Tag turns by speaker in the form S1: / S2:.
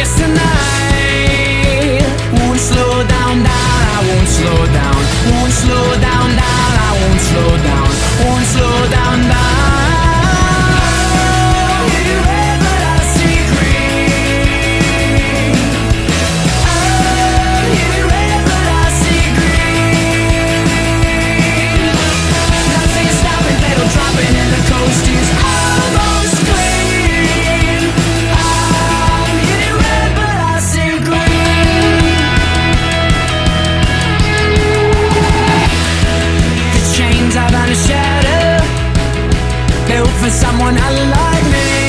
S1: this tonight. Won't slow down, I won't slow down. Won't slow down, I won't slow down. Won't slow down, Hit red, but I see green. Hit red, but I see green. Nothing stopping, pedal dropping, and the coast is almost clean. I'm hitting red, but I see green. The chains I've on a shadow, built for someone unlike me.